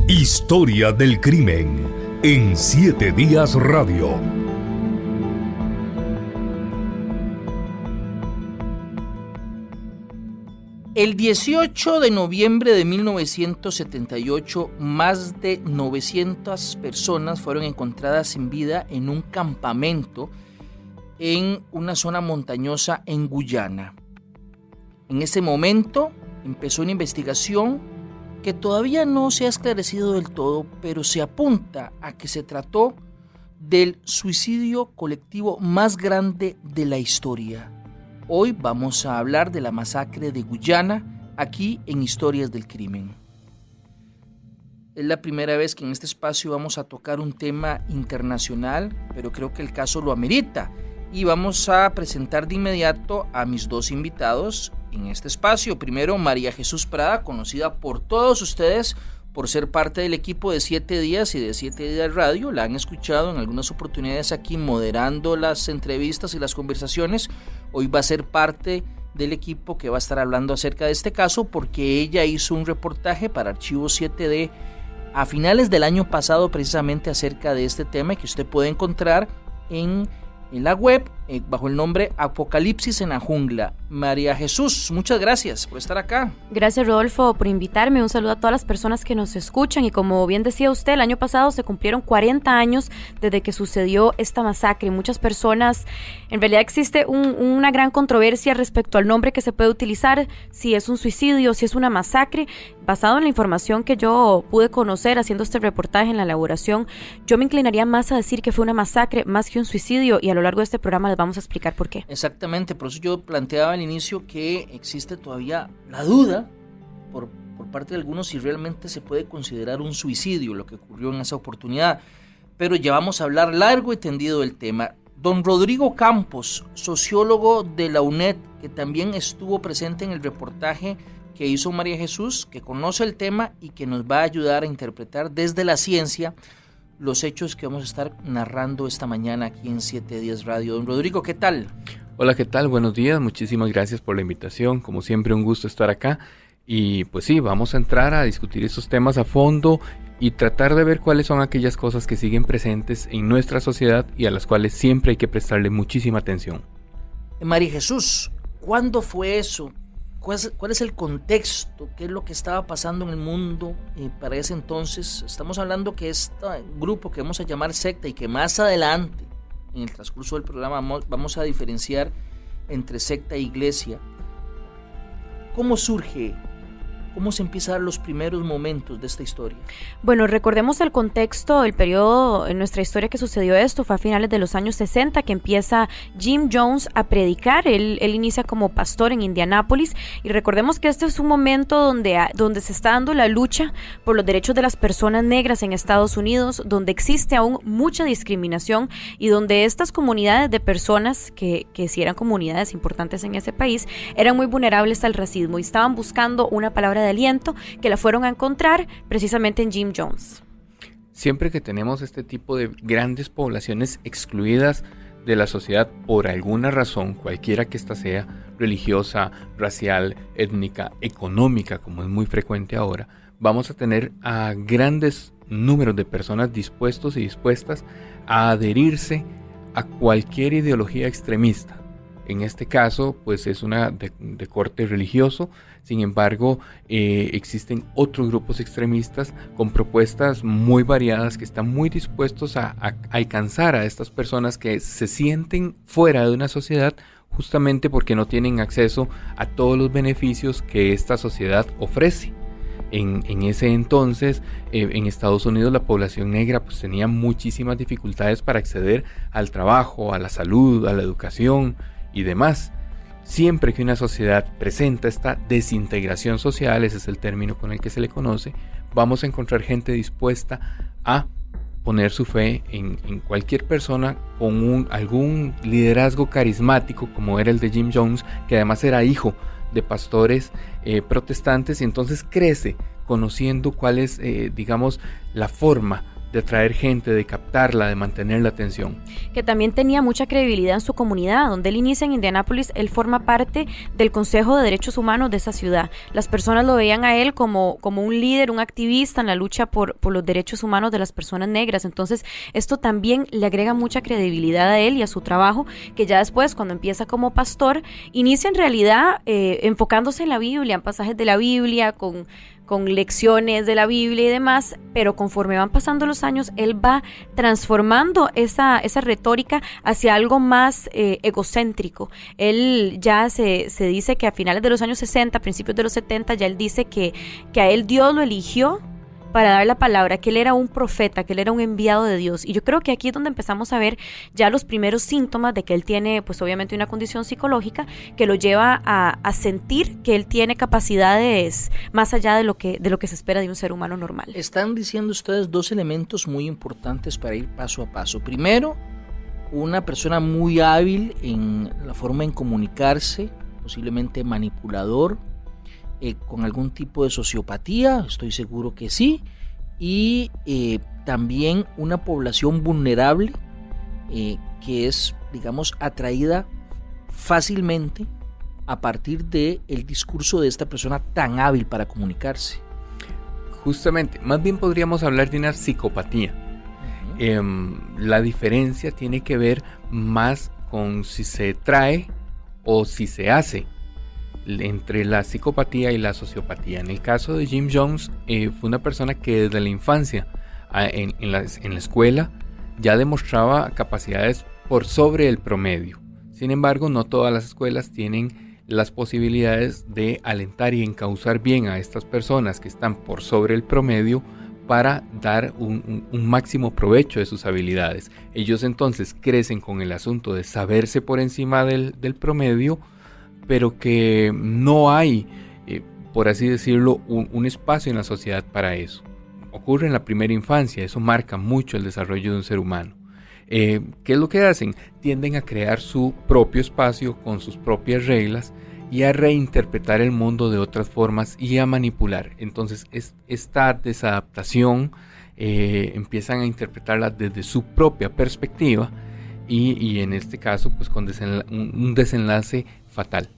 Historia del crimen en 7 días radio. El 18 de noviembre de 1978, más de 900 personas fueron encontradas sin vida en un campamento en una zona montañosa en Guyana. En ese momento empezó una investigación que todavía no se ha esclarecido del todo, pero se apunta a que se trató del suicidio colectivo más grande de la historia. Hoy vamos a hablar de la masacre de Guyana, aquí en Historias del Crimen. Es la primera vez que en este espacio vamos a tocar un tema internacional, pero creo que el caso lo amerita. Y vamos a presentar de inmediato a mis dos invitados en este espacio. Primero, María Jesús Prada, conocida por todos ustedes por ser parte del equipo de 7 días y de 7 días radio. La han escuchado en algunas oportunidades aquí moderando las entrevistas y las conversaciones. Hoy va a ser parte del equipo que va a estar hablando acerca de este caso porque ella hizo un reportaje para Archivo 7D a finales del año pasado precisamente acerca de este tema que usted puede encontrar en la web bajo el nombre Apocalipsis en la Jungla. María Jesús, muchas gracias por estar acá. Gracias, Rodolfo, por invitarme. Un saludo a todas las personas que nos escuchan. Y como bien decía usted, el año pasado se cumplieron 40 años desde que sucedió esta masacre. Muchas personas, en realidad existe una gran controversia respecto al nombre que se puede utilizar, si es un suicidio, si es una masacre. Basado en la información que yo pude conocer haciendo este reportaje en la elaboración, yo me inclinaría más a decir que fue una masacre más que un suicidio, y a lo largo de este programa les vamos a explicar por qué. Exactamente, por eso yo planteaba al inicio que existe todavía la duda por parte de algunos si realmente se puede considerar un suicidio lo que ocurrió en esa oportunidad, pero ya vamos a hablar largo y tendido del tema. Don Rodrigo Campos, sociólogo de la UNED, que también estuvo presente en el reportaje que hizo María Jesús, que conoce el tema y que nos va a ayudar a interpretar desde la ciencia los hechos que vamos a estar narrando esta mañana aquí en 7 días radio. Don Rodrigo, ¿qué tal? Hola, ¿qué tal? Buenos días, muchísimas gracias por la invitación, como siempre un gusto estar acá. Y pues sí, vamos a entrar a discutir estos temas a fondo y tratar de ver cuáles son aquellas cosas que siguen presentes en nuestra sociedad y a las cuales siempre hay que prestarle muchísima atención. María Jesús, ¿cuándo fue eso? ¿Cuál es el contexto? ¿Qué es lo que estaba pasando en el mundo para ese entonces? Estamos hablando que este grupo que vamos a llamar secta y que más adelante, en el transcurso del programa, vamos a diferenciar entre secta e iglesia. ¿Cómo surge? ¿Cómo se empieza a dar los primeros momentos de esta historia? Bueno, recordemos el contexto, el periodo en nuestra historia que sucedió esto. Fue a finales de los años 60 que empieza Jim Jones a predicar. Él inicia como pastor en Indianápolis, y recordemos que este es un momento donde se está dando la lucha por los derechos de las personas negras en Estados Unidos, donde existe aún mucha discriminación y donde estas comunidades de personas, que sí eran comunidades importantes en ese país, eran muy vulnerables al racismo y estaban buscando una palabra de aliento que la fueron a encontrar precisamente en Jim Jones. Siempre que tenemos este tipo de grandes poblaciones excluidas de la sociedad por alguna razón, cualquiera que ésta sea, religiosa, racial, étnica, económica, como es muy frecuente ahora, vamos a tener a grandes números de personas dispuestos y dispuestas a adherirse a cualquier ideología extremista. En este caso, pues es una de corte religioso. Sin embargo, existen otros grupos extremistas con propuestas muy variadas que están muy dispuestos a alcanzar a estas personas que se sienten fuera de una sociedad justamente porque no tienen acceso a todos los beneficios que esta sociedad ofrece. En ese entonces, en Estados Unidos, la población negra pues tenía muchísimas dificultades para acceder al trabajo, a la salud, a la educación y demás. Siempre que una sociedad presenta esta desintegración social, ese es el término con el que se le conoce, vamos a encontrar gente dispuesta a poner su fe en cualquier persona con algún liderazgo carismático, como era el de Jim Jones, que además era hijo de pastores protestantes, y entonces crece conociendo cuál es, digamos, la forma de atraer gente, de captarla, de mantener la atención. Que también tenía mucha credibilidad en su comunidad. Donde él inicia en Indianápolis, él forma parte del Consejo de Derechos Humanos de esa ciudad. Las personas lo veían a él como un líder, un activista en la lucha por los derechos humanos de las personas negras. Entonces, esto también le agrega mucha credibilidad a él y a su trabajo, que ya después, cuando empieza como pastor, inicia en realidad enfocándose en la Biblia, en pasajes de la Biblia, con lecciones de la Biblia y demás, pero conforme van pasando los años, él va transformando esa retórica hacia algo más egocéntrico. Él ya se dice que a finales de los años 60, principios de los 70, ya él dice que a él Dios lo eligió para dar la palabra, que él era un profeta, que él era un enviado de Dios. Y yo creo que aquí es donde empezamos a ver ya los primeros síntomas de que él tiene, pues obviamente, una condición psicológica que lo lleva a sentir que él tiene capacidades más allá de lo que se espera de un ser humano normal. Están diciendo ustedes dos elementos muy importantes para ir paso a paso. Primero, una persona muy hábil en la forma en comunicarse, posiblemente manipulador, con algún tipo de sociopatía, estoy seguro que sí, y también una población vulnerable que es, digamos, atraída fácilmente a partir del discurso de esta persona tan hábil para comunicarse. Justamente, más bien podríamos hablar de una psicopatía. La diferencia tiene que ver más con si se trae o si se hace entre la psicopatía y la sociopatía. En el caso de Jim Jones, fue una persona que desde la infancia en la escuela ya demostraba capacidades por sobre el promedio. Sin embargo, no todas las escuelas tienen las posibilidades de alentar y encauzar bien a estas personas que están por sobre el promedio para dar un máximo provecho de sus habilidades. Ellos entonces crecen con el asunto de saberse por encima del promedio, pero que no hay, por así decirlo, un espacio en la sociedad para eso. Ocurre en la primera infancia, eso marca mucho el desarrollo de un ser humano. ¿Qué es lo que hacen? Tienden a crear su propio espacio con sus propias reglas y a reinterpretar el mundo de otras formas y a manipular. Entonces esta desadaptación empiezan a interpretarla desde su propia perspectiva y en este caso pues con un desenlace fatal.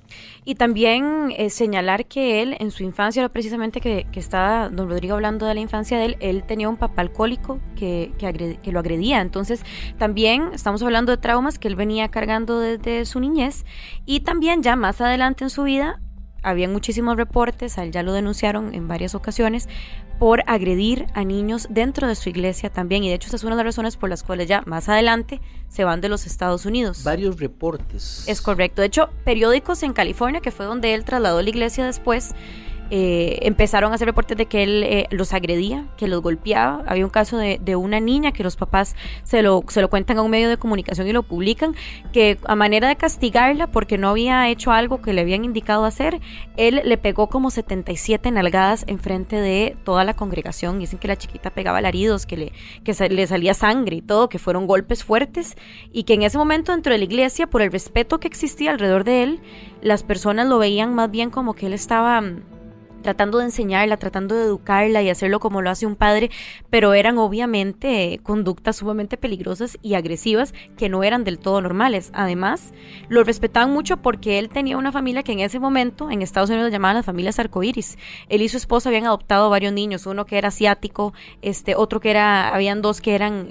Y también señalar que él en su infancia, precisamente que estaba don Rodrigo hablando de la infancia de él tenía un papá alcohólico que lo agredía. Entonces también estamos hablando de traumas que él venía cargando desde su niñez, y también ya más adelante en su vida habían muchísimos reportes, a él ya lo denunciaron en varias ocasiones por agredir a niños dentro de su iglesia también, y de hecho esa es una de las razones por las cuales ya más adelante se van de los Estados Unidos. Varios reportes. Es correcto. De hecho, periódicos en California, que fue donde él trasladó la iglesia después, empezaron a hacer reportes de que él los agredía, que los golpeaba. Había un caso de una niña que los papás se lo cuentan a un medio de comunicación y lo publican, que a manera de castigarla porque no había hecho algo que le habían indicado hacer, él le pegó como 77 nalgadas enfrente de toda la congregación. Dicen que la chiquita pegaba alaridos, que le salía sangre y todo, que fueron golpes fuertes, y que en ese momento dentro de la iglesia, por el respeto que existía alrededor de él, las personas lo veían más bien como que él estaba tratando de enseñarla, tratando de educarla y hacerlo como lo hace un padre, pero eran obviamente conductas sumamente peligrosas y agresivas que no eran del todo normales. Además, lo respetaban mucho porque él tenía una familia que en ese momento en Estados Unidos llamaban las familias arcoíris. Él y su esposa habían adoptado varios niños, uno que era asiático, otro que habían dos que eran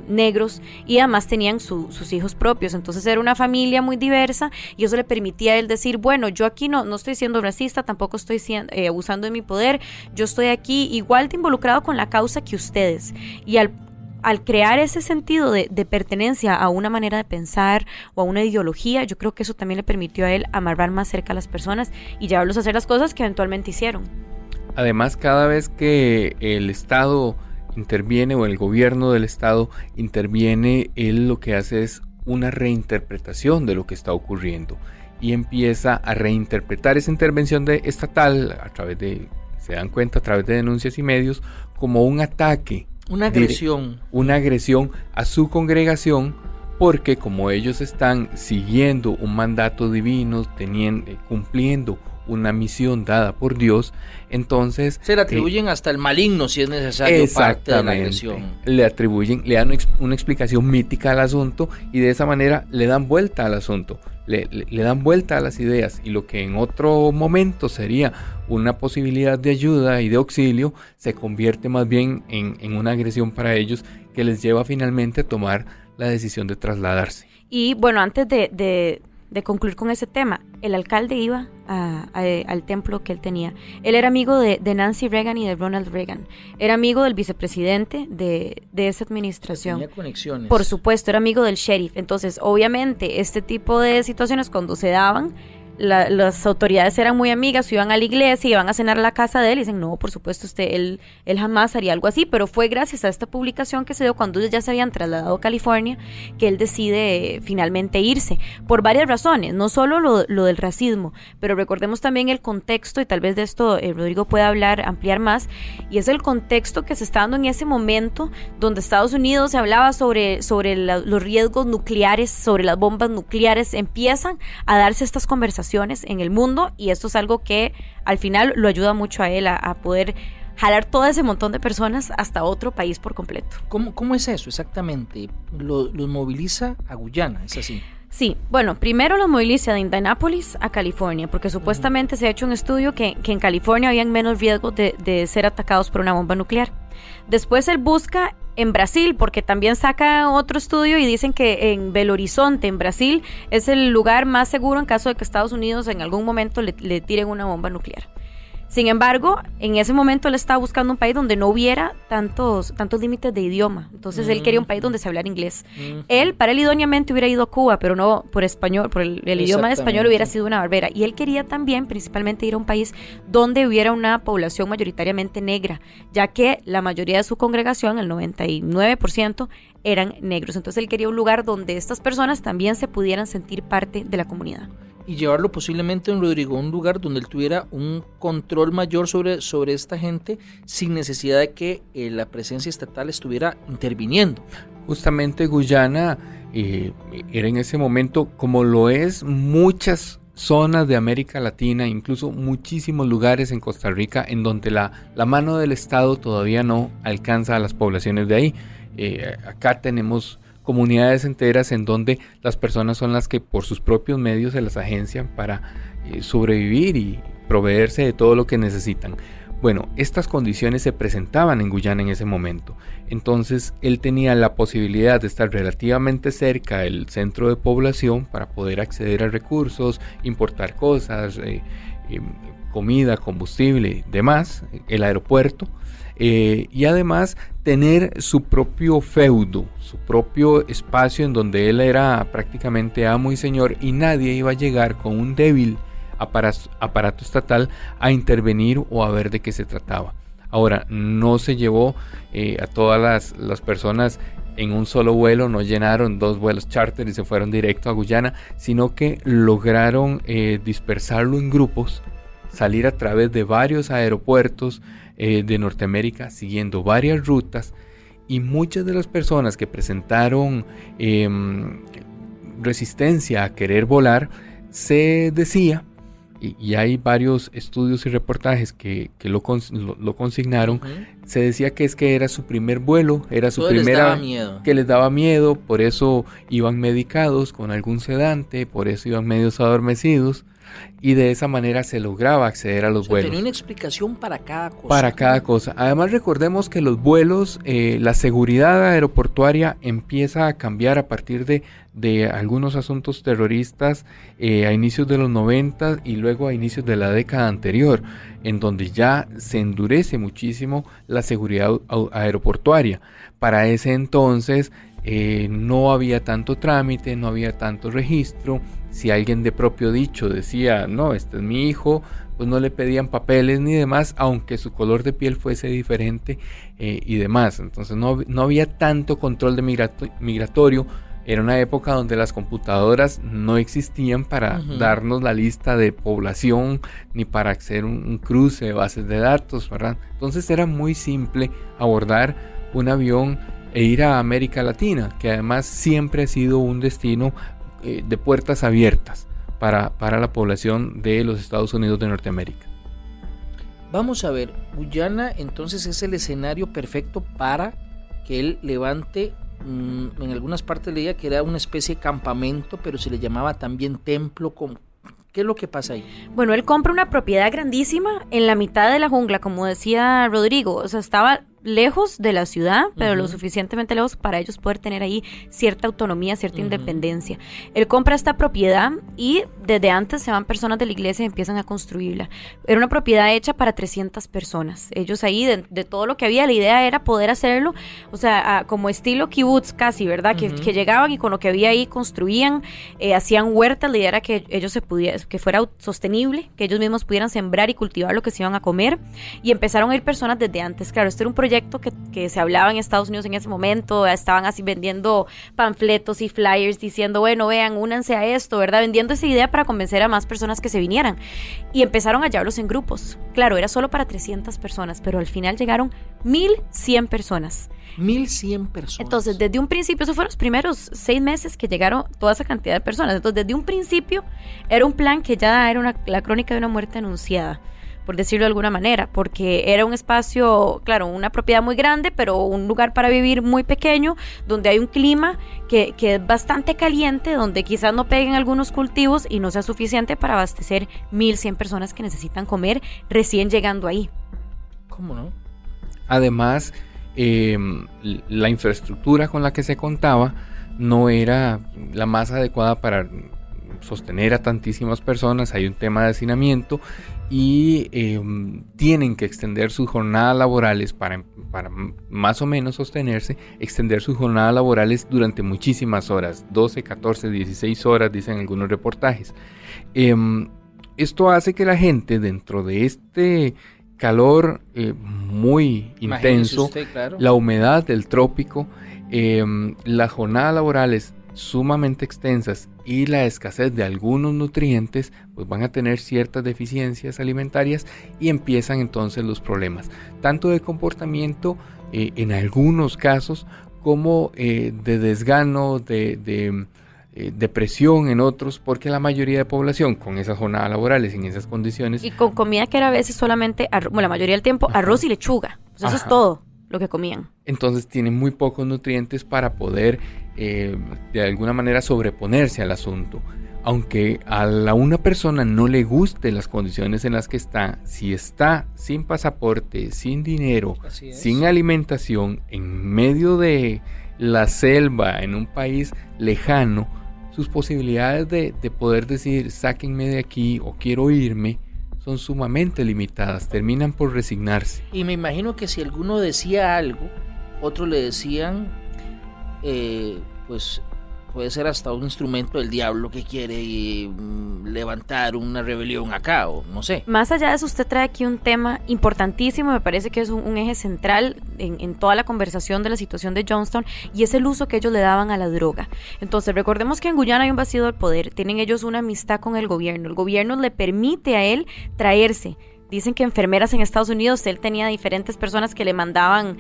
negros, y además tenían sus hijos propios. Entonces era una familia muy diversa, y eso le permitía a él decir, bueno, yo aquí no estoy siendo racista, tampoco estoy siendo abusando de mi poder, yo estoy aquí igual de involucrado con la causa que ustedes. Y al crear ese sentido de pertenencia a una manera de pensar o a una ideología, yo creo que eso también le permitió a él amarrar más cerca a las personas y llevarlos a hacer las cosas que eventualmente hicieron. Además, cada vez que el Estado interviene o el gobierno del Estado interviene, él lo que hace es una reinterpretación de lo que está ocurriendo y empieza a reinterpretar esa intervención estatal se dan cuenta a través de denuncias y medios, como un ataque, una agresión a su congregación, porque como ellos están siguiendo un mandato divino, cumpliendo una misión dada por Dios. Entonces se le atribuyen hasta el maligno si es necesario parte de la agresión. Le dan una explicación mítica al asunto y de esa manera le dan vuelta al asunto, le dan vuelta a las ideas, y lo que en otro momento sería una posibilidad de ayuda y de auxilio se convierte más bien en una agresión para ellos, que les lleva finalmente a tomar la decisión de trasladarse. Y bueno, antes de concluir con ese tema, el alcalde iba al templo que él tenía. Él era amigo de Nancy Reagan y de Ronald Reagan. Era amigo del vicepresidente de esa administración. Tenía conexiones. Por supuesto, era amigo del sheriff. Entonces, obviamente, este tipo de situaciones cuando se daban, las autoridades eran muy amigas, iban a la iglesia, iban a cenar a la casa de él y dicen, no, por supuesto, él jamás haría algo así, pero fue gracias a esta publicación que se dio cuando ellos ya se habían trasladado a California que él decide finalmente irse, por varias razones, no solo lo del racismo, pero recordemos también el contexto, y tal vez de esto Rodrigo pueda ampliar más, y es el contexto que se está dando en ese momento donde Estados Unidos se hablaba sobre los riesgos nucleares, sobre las bombas nucleares, empiezan a darse estas conversaciones en el mundo, y esto es algo que al final lo ayuda mucho a él a poder jalar todo ese montón de personas hasta otro país por completo. ¿Cómo es eso exactamente? ¿Los moviliza a Guyana? ¿Es así? Sí, bueno, primero los moviliza de Indianápolis a California, porque supuestamente se ha hecho un estudio que en California habían menos riesgos de ser atacados por una bomba nuclear. Después él busca en Brasil, porque también saca otro estudio y dicen que en Belo Horizonte, en Brasil, es el lugar más seguro en caso de que Estados Unidos en algún momento le tiren una bomba nuclear. Sin embargo, en ese momento él estaba buscando un país donde no hubiera tantos límites de idioma. Entonces él quería un país donde se hablara inglés. Él, para él idóneamente hubiera ido a Cuba, pero no por español, por el idioma de español hubiera sido una barbera. Y él quería también, principalmente, ir a un país donde hubiera una población mayoritariamente negra, ya que la mayoría de su congregación, el 99%, eran negros. Entonces él quería un lugar donde estas personas también se pudieran sentir parte de la comunidad. Y llevarlo posiblemente, don Rodrigo, a un lugar donde él tuviera un control mayor sobre esta gente, sin necesidad de que la presencia estatal estuviera interviniendo. Justamente Guyana era en ese momento, como lo es muchas zonas de América Latina, incluso muchísimos lugares en Costa Rica, en donde la mano del Estado todavía no alcanza a las poblaciones de ahí. Acá tenemos comunidades enteras en donde las personas son las que por sus propios medios se las agencian para sobrevivir y proveerse de todo lo que necesitan. Bueno, estas condiciones se presentaban en Guyana en ese momento. Entonces él tenía la posibilidad de estar relativamente cerca del centro de población para poder acceder a recursos, importar cosas, comida, combustible, demás, el aeropuerto. Y además tener su propio feudo, su propio espacio en donde él era prácticamente amo y señor, y nadie iba a llegar con un débil aparato estatal a intervenir o a ver de qué se trataba. Ahora, no se llevó a todas las personas en un solo vuelo, no llenaron 2 vuelos charter y se fueron directo a Guyana, sino que lograron dispersarlo en grupos, salir a través de varios aeropuertos de Norteamérica, siguiendo varias rutas, y muchas de las personas que presentaron resistencia a querer volar, se decía, y hay varios estudios y reportajes que lo consignaron, se decía que era su primer vuelo, era su primera, que les daba miedo, por eso iban medicados con algún sedante, por eso iban medios adormecidos, y de esa manera se lograba acceder a los vuelos. Tenía una explicación para cada cosa. Para cada cosa. Además, recordemos que los vuelos, la seguridad aeroportuaria empieza a cambiar a partir de algunos asuntos terroristas a inicios de los 90 y luego a inicios de la década anterior, en donde ya se endurece muchísimo la seguridad aeroportuaria. Para ese entonces no había tanto trámite, no había tanto registro. Si alguien de propio dicho decía, no, este es mi hijo, pues no le pedían papeles ni demás, aunque su color de piel fuese diferente y demás. Entonces no había tanto control de migratorio. Era una época donde las computadoras no existían para darnos la lista de población ni para hacer un cruce de bases de datos, ¿verdad? Entonces era muy simple abordar un avión e ir a América Latina, que además siempre ha sido un destino de puertas abiertas para la población de los Estados Unidos de Norteamérica. Vamos a ver, Guyana entonces es el escenario perfecto para que él levante, en algunas partes leía que era una especie de campamento, pero se le llamaba también templo. ¿Qué es lo que pasa ahí? Bueno, él compra una propiedad grandísima en la mitad de la jungla, como decía Rodrigo. O sea, estaba lejos de la ciudad, pero lo suficientemente lejos para ellos poder tener ahí cierta autonomía, cierta independencia. Él compra esta propiedad y desde antes se van personas de la iglesia y empiezan a construirla. Era una propiedad hecha para 300 personas. Ellos ahí, de todo lo que había, la idea era poder hacerlo, o sea, como estilo kibutz casi, ¿verdad? Que llegaban y con lo que había ahí construían, hacían huertas. La idea era que ellos que fuera sostenible, que ellos mismos pudieran sembrar y cultivar lo que se iban a comer, y empezaron a ir personas desde antes. Claro, este era un proyecto que se hablaba en Estados Unidos en ese momento, estaban así vendiendo panfletos y flyers diciendo, bueno, vean, únanse a esto, ¿verdad? Vendiendo esa idea para convencer a más personas que se vinieran, y empezaron a llevarlos en grupos. Claro, era solo para 300 personas, pero al final llegaron 1,100 personas. 1,100 personas. Entonces, desde un principio, esos fueron los primeros 6 meses que llegaron toda esa cantidad de personas. Entonces, desde un principio, era un plan que ya era la crónica de una muerte anunciada, por decirlo de alguna manera, porque era un espacio, claro, una propiedad muy grande, pero un lugar para vivir muy pequeño, donde hay un clima que es bastante caliente, donde quizás no peguen algunos cultivos y no sea suficiente para abastecer 1,100 personas que necesitan comer recién llegando ahí. ¿Cómo no? Además, la infraestructura con la que se contaba no era la más adecuada para sostener a tantísimas personas. Hay un tema de hacinamiento y tienen que extender sus jornadas laborales para más o menos sostenerse, extender sus jornadas laborales durante muchísimas horas, 12, 14, 16 horas, dicen algunos reportajes. Esto hace que la gente, dentro de este calor muy intenso, usted, claro, la humedad del trópico, las jornadas laborales sumamente extensas y la escasez de algunos nutrientes, pues van a tener ciertas deficiencias alimentarias y empiezan entonces los problemas, tanto de comportamiento en algunos casos, como de desgano, de depresión en otros, porque la mayoría de población con esas jornadas laborales, en esas condiciones, y con comida que era a veces solamente, la mayoría del tiempo, arroz y lechuga. O sea, eso es todo lo que comían. Entonces tienen muy pocos nutrientes para poder de alguna manera sobreponerse al asunto. Aunque a una persona no le guste las condiciones en las que está, si está sin pasaporte, sin dinero, sin alimentación, en medio de la selva, en un país lejano, sus posibilidades de poder decir, sáquenme de aquí o quiero irme, son sumamente limitadas, terminan por resignarse. Y me imagino que si alguno decía algo, otros le decían, pues puede ser hasta un instrumento del diablo que quiere levantar una rebelión acá, o no sé. Más allá de eso, usted trae aquí un tema importantísimo, me parece que es un eje central en toda la conversación de la situación de Johnstown, y es el uso que ellos le daban a la droga. Entonces, recordemos que en Guyana hay un vacío del poder, tienen ellos una amistad con el gobierno le permite a él traerse. Dicen que enfermeras en Estados Unidos, él tenía diferentes personas que le mandaban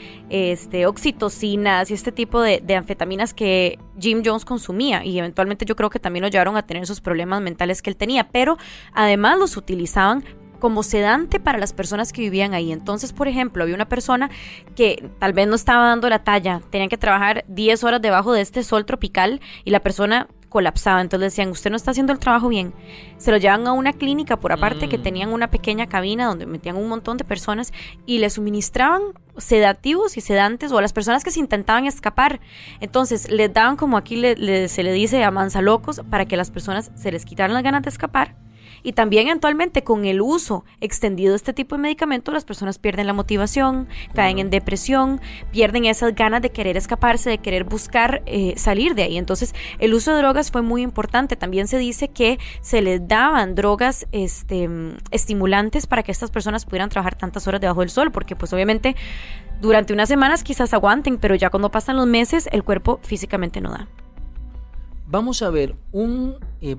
oxitocinas y este tipo de anfetaminas que Jim Jones consumía, y eventualmente yo creo que también lo llevaron a tener esos problemas mentales que él tenía, pero además los utilizaban como sedante para las personas que vivían ahí. Entonces, por ejemplo, había una persona que tal vez no estaba dando la talla, tenían que trabajar 10 horas debajo de este sol tropical y la persona colapsaba, entonces le decían, usted no está haciendo el trabajo bien, se lo llevan a una clínica por aparte que tenían una pequeña cabina donde metían un montón de personas y le suministraban sedativos y sedantes, o a las personas que se intentaban escapar, entonces les daban, como aquí se le dice, a manzalocos, para que las personas se les quitaran las ganas de escapar. Y también eventualmente con el uso extendido de este tipo de medicamentos, las personas pierden la motivación, caen en depresión, pierden esas ganas de querer escaparse, de querer buscar salir de ahí. Entonces el uso de drogas fue muy importante. También se dice que se les daban drogas estimulantes para que estas personas pudieran trabajar tantas horas debajo del sol, porque pues obviamente durante unas semanas quizás aguanten, pero ya cuando pasan los meses el cuerpo físicamente no da. Vamos a ver, un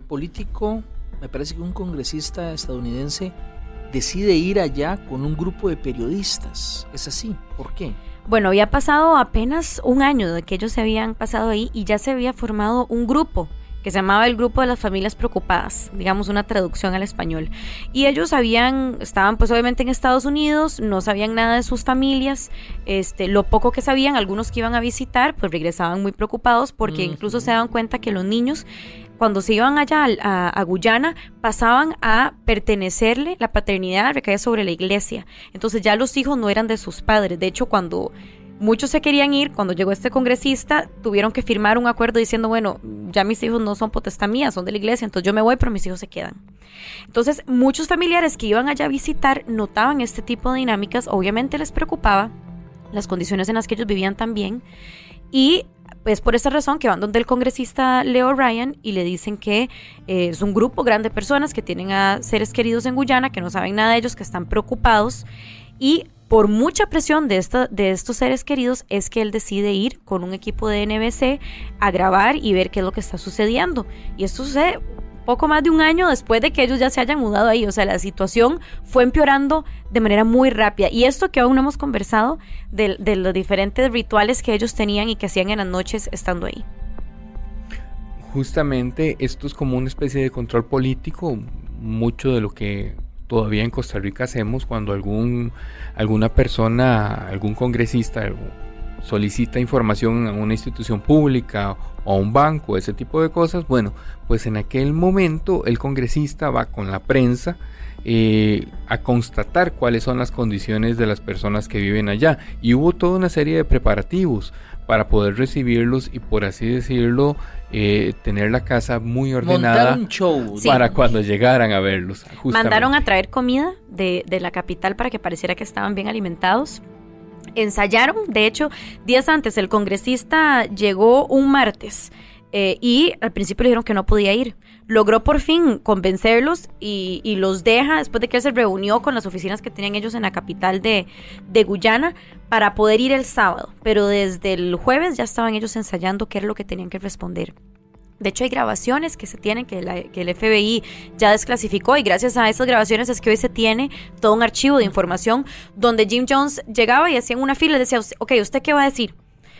político, me parece que un congresista estadounidense, decide ir allá con un grupo de periodistas. ¿Es así? ¿Por qué? Bueno, había pasado apenas un año de que ellos se habían pasado ahí y ya se había formado un grupo que se llamaba el Grupo de las Familias Preocupadas, digamos una traducción al español. Y ellos estaban pues obviamente en Estados Unidos, no sabían nada de sus familias, lo poco que sabían, algunos que iban a visitar, pues regresaban muy preocupados porque incluso se daban cuenta que los niños, cuando se iban allá a Guyana, pasaban a pertenecerle, la paternidad recaía sobre la iglesia. Entonces ya los hijos no eran de sus padres. De hecho, cuando muchos se querían ir, cuando llegó este congresista, tuvieron que firmar un acuerdo diciendo, bueno, ya mis hijos no son potestad mía, son de la iglesia, entonces yo me voy, pero mis hijos se quedan. Entonces, muchos familiares que iban allá a visitar notaban este tipo de dinámicas, obviamente les preocupaba las condiciones en las que ellos vivían también, y pues por esta razón que van donde el congresista Leo Ryan y le dicen que es un grupo grande de personas que tienen a seres queridos en Guyana, que no saben nada de ellos, que están preocupados, y por mucha presión de estos seres queridos es que él decide ir con un equipo de NBC a grabar y ver qué es lo que está sucediendo. Y esto sucede poco más de un año después de que ellos ya se hayan mudado ahí. O sea, la situación fue empeorando de manera muy rápida. Y esto que aún no hemos conversado de los diferentes rituales que ellos tenían y que hacían en las noches estando ahí. Justamente esto es como una especie de control político, mucho de lo que todavía en Costa Rica hacemos cuando alguna persona, algún congresista solicita información a una institución pública o a un banco, ese tipo de cosas. Bueno, pues en aquel momento el congresista va con la prensa a constatar cuáles son las condiciones de las personas que viven allá, y hubo toda una serie de preparativos para poder recibirlos y, por así decirlo, tener la casa muy ordenada. Montar un show. Para cuando llegaran a verlos. Justamente. Mandaron a traer comida de la capital para que pareciera que estaban bien alimentados. Ensayaron, de hecho, días antes el congresista llegó un martes y al principio le dijeron que no podía ir. Logró por fin convencerlos y los deja después de que él se reunió con las oficinas que tenían ellos en la capital de Guyana para poder ir el sábado. Pero desde el jueves ya estaban ellos ensayando qué era lo que tenían que responder. De hecho, hay grabaciones que se tienen, que el FBI ya desclasificó, y gracias a esas grabaciones es que hoy se tiene todo un archivo de información donde Jim Jones llegaba y hacían una fila y decía, ok, ¿usted qué va a decir?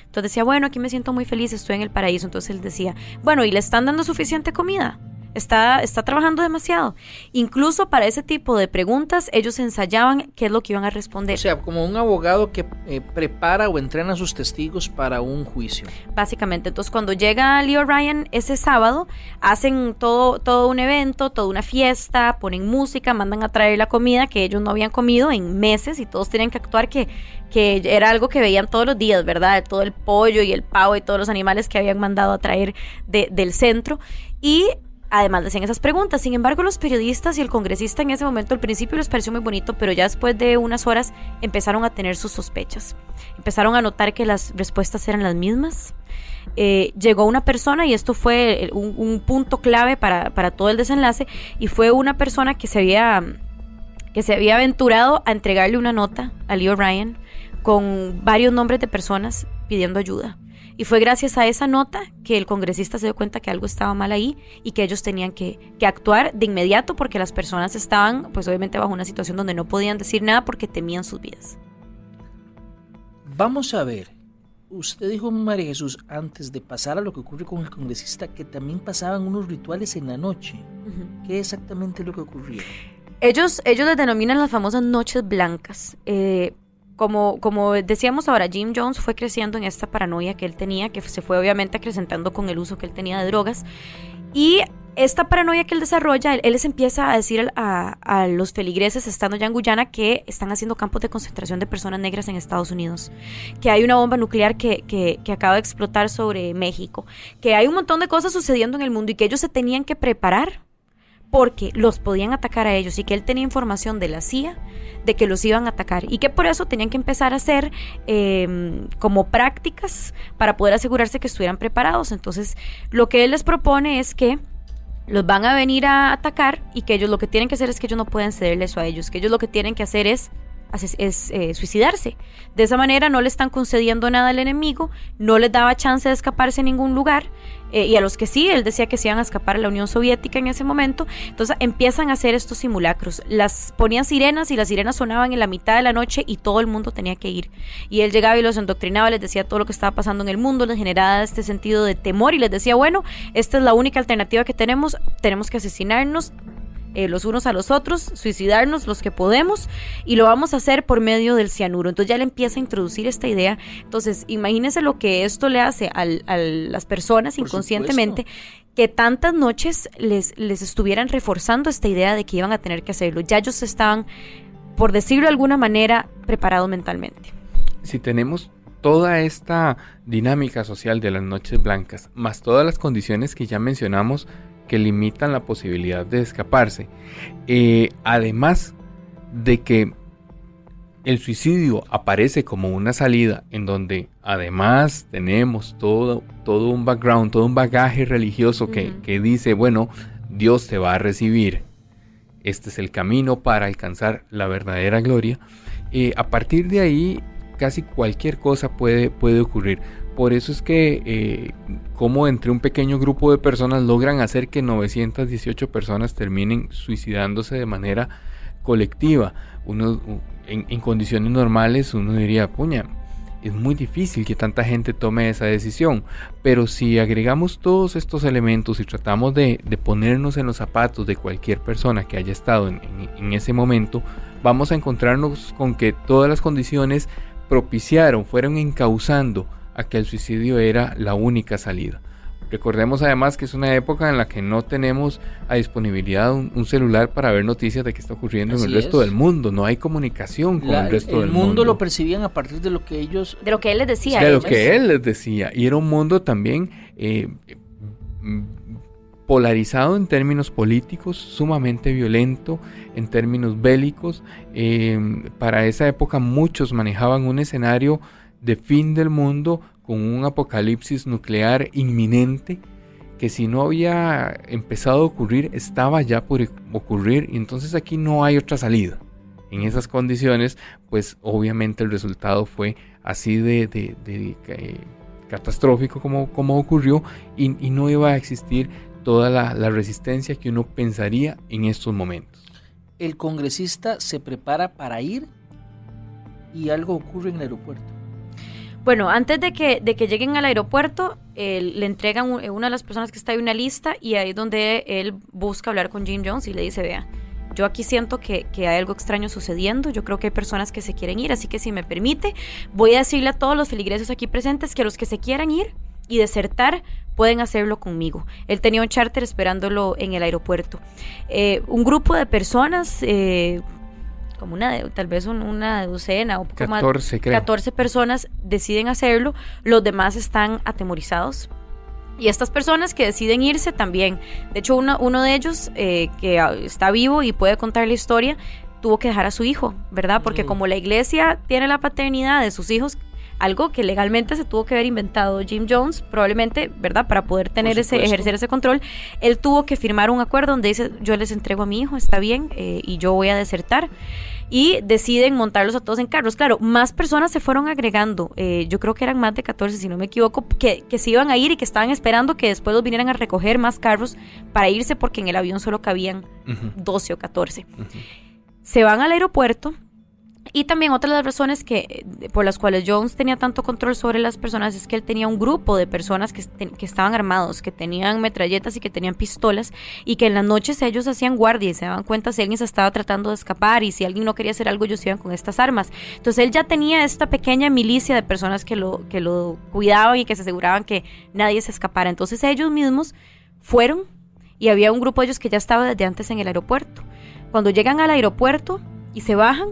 Entonces decía, bueno, aquí me siento muy feliz, estoy en el paraíso. Entonces él decía, bueno, ¿y le están dando suficiente comida? Está trabajando demasiado. Incluso para ese tipo de preguntas ellos ensayaban qué es lo que iban a responder. O sea, como un abogado que prepara o entrena a sus testigos para un juicio. Básicamente, entonces cuando llega Leo Ryan ese sábado, hacen todo un evento, toda una fiesta, ponen música, mandan a traer la comida que ellos no habían comido en meses, y todos tenían que actuar que era algo que veían todos los días, ¿verdad? Todo el pollo y el pavo y todos los animales que habían mandado a traer del centro. Y además decían esas preguntas. Sin embargo, los periodistas y el congresista en ese momento al principio les pareció muy bonito, pero ya después de unas horas empezaron a tener sus sospechas. Empezaron a notar que las respuestas eran las mismas. Llegó una persona, y esto fue un punto clave para todo el desenlace, y fue una persona que se había aventurado a entregarle una nota a Leo Ryan con varios nombres de personas pidiendo ayuda. Y fue gracias a esa nota que el congresista se dio cuenta que algo estaba mal ahí y que ellos tenían que actuar de inmediato, porque las personas estaban, pues obviamente, bajo una situación donde no podían decir nada porque temían sus vidas. Vamos a ver. Usted dijo, María Jesús, antes de pasar a lo que ocurre con el congresista, que también pasaban unos rituales en la noche. Uh-huh. ¿Qué exactamente es lo que ocurría? Ellos les denominan las famosas noches blancas. Como decíamos ahora, Jim Jones fue creciendo en esta paranoia que él tenía, que se fue obviamente acrecentando con el uso que él tenía de drogas. Y esta paranoia que él desarrolla, él les empieza a decir a los feligreses estando ya en Guyana que están haciendo campos de concentración de personas negras en Estados Unidos, que hay una bomba nuclear que acaba de explotar sobre México, que hay un montón de cosas sucediendo en el mundo y que ellos se tenían que preparar porque los podían atacar a ellos, y que él tenía información de la CIA de que los iban a atacar, y que por eso tenían que empezar a hacer como prácticas para poder asegurarse que estuvieran preparados. Entonces lo que él les propone es que los van a venir a atacar, y que ellos lo que tienen que hacer es que ellos no pueden cederle eso a ellos, que ellos lo que tienen que hacer es suicidarse. De esa manera no le están concediendo nada al enemigo, no les daba chance de escaparse a ningún lugar, y a los que sí, él decía que se iban a escapar a la Unión Soviética en ese momento. Entonces empiezan a hacer estos simulacros, las ponían sirenas y las sirenas sonaban en la mitad de la noche y todo el mundo tenía que ir, y él llegaba y los endoctrinaba, les decía todo lo que estaba pasando en el mundo, les generaba este sentido de temor y les decía, bueno, esta es la única alternativa que tenemos que asesinarnos los unos a los otros, suicidarnos los que podemos, y lo vamos a hacer por medio del cianuro. Entonces ya le empieza a introducir esta idea. Entonces imagínense lo que esto le hace a las personas por inconscientemente, supuesto, que tantas noches les estuvieran reforzando esta idea de que iban a tener que hacerlo. Ya ellos estaban, por decirlo de alguna manera, preparados mentalmente. Si tenemos toda esta dinámica social de las noches blancas, más todas las condiciones que ya mencionamos que limitan la posibilidad de escaparse, además de que el suicidio aparece como una salida en donde además tenemos todo un background, todo un bagaje religioso que dice, bueno, Dios te va a recibir, este es el camino para alcanzar la verdadera gloria, a partir de ahí casi cualquier cosa puede ocurrir. Por eso es que como entre un pequeño grupo de personas logran hacer que 918 personas terminen suicidándose de manera colectiva. Uno, en condiciones normales uno diría, puña, es muy difícil que tanta gente tome esa decisión, pero si agregamos todos estos elementos y tratamos de ponernos en los zapatos de cualquier persona que haya estado en ese momento, vamos a encontrarnos con que todas las condiciones fueron encauzando a que el suicidio era la única salida. Recordemos además que es una época en la que no tenemos a disponibilidad un celular para ver noticias de qué está ocurriendo en el resto del mundo. No hay comunicación con el resto del mundo. El mundo lo percibían a partir de lo que ellos... De lo que él les decía. De lo que él les decía. Y era un mundo también polarizado en términos políticos, sumamente violento en términos bélicos. Para esa época muchos manejaban un escenario de fin del mundo con un apocalipsis nuclear inminente que si no había empezado a ocurrir estaba ya por ocurrir, y entonces aquí no hay otra salida. En esas condiciones pues obviamente el resultado fue así de catastrófico como ocurrió, y no iba a existir toda la resistencia que uno pensaría en estos momentos. El congresista se prepara para ir y algo ocurre en el aeropuerto. Bueno, antes de que lleguen al aeropuerto, le entregan una de las personas que está ahí una lista, y ahí es donde él busca hablar con Jim Jones y le dice, vea, yo aquí siento que hay algo extraño sucediendo, yo creo que hay personas que se quieren ir, así que si me permite, voy a decirle a todos los feligreses aquí presentes que los que se quieran ir y desertar pueden hacerlo conmigo. Él tenía un charter esperándolo en el aeropuerto. Un grupo de personas... como tal vez una docena o poco 14, más, creo. 14 personas deciden hacerlo, los demás están atemorizados. Y estas personas que deciden irse también, de hecho uno de ellos que está vivo y puede contar la historia, tuvo que dejar a su hijo, ¿verdad? Porque como la iglesia tiene la paternidad de sus hijos, algo que legalmente se tuvo que haber inventado Jim Jones, probablemente, ¿verdad? Para poder tener ejercer ese control, él tuvo que firmar un acuerdo donde dice, yo les entrego a mi hijo, está bien, y yo voy a desertar. Y deciden montarlos a todos en carros. Claro, más personas se fueron agregando, yo creo que eran más de 14, si no me equivoco, que se iban a ir y que estaban esperando que después los vinieran a recoger más carros para irse, porque en el avión solo cabían 12 o 14. Se van al aeropuerto. Y también otra de las razones por las cuales Jones tenía tanto control sobre las personas es que él tenía un grupo de personas que estaban armados, que tenían metralletas y que tenían pistolas, y que en las noches ellos hacían guardia y se daban cuenta si alguien se estaba tratando de escapar, y si alguien no quería hacer algo, ellos iban con estas armas. Entonces él ya tenía esta pequeña milicia de personas que lo cuidaban y que se aseguraban que nadie se escapara. Entonces ellos mismos fueron, y había un grupo de ellos que ya estaba desde antes en el aeropuerto. Cuando llegan al aeropuerto y se bajan,